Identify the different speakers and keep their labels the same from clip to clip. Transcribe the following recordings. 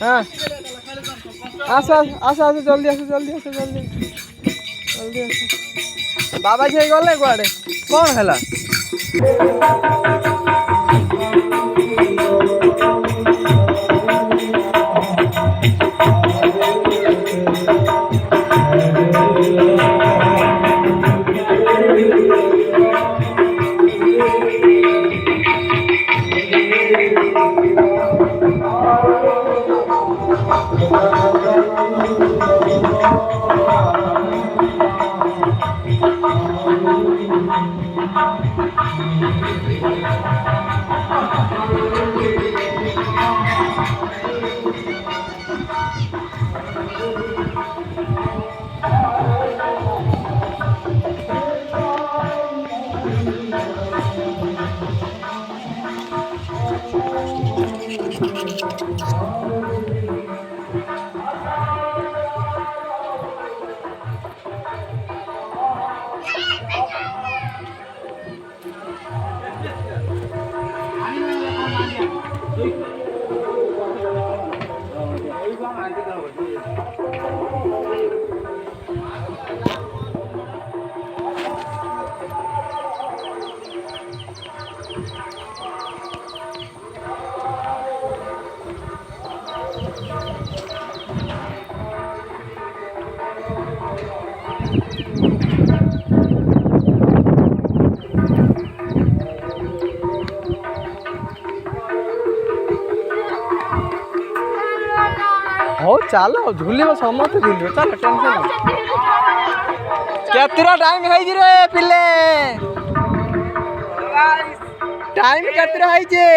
Speaker 1: हाँ आस आस आस जल्दी आस जल्दी आस जल्दी जल्दी आस बाबा जी गले कुआड़े कौन है हो चलो झूलिब समस्त झूलिब चल टेंशन केतरा टाइम है रे पिले टाइम केतरा है जे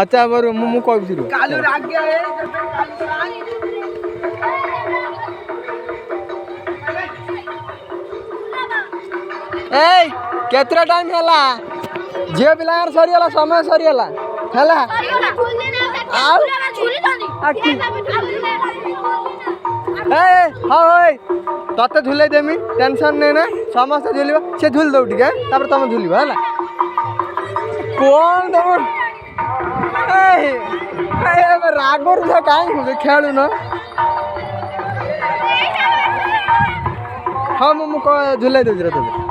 Speaker 1: अच्छा बरु मु कहब जिरो कालू राग गया है ए केतरा टाइम हैला जे पिला सरीला समय सरीला हैला तते झुले देमी टेंशन नहीं ना समस्त झुलिबा से झुल दो ठीक है तापर तुम झुलिबा हैला कौन तुम रागर से कहीं खेलु न हाँ मुझे झुलाई दे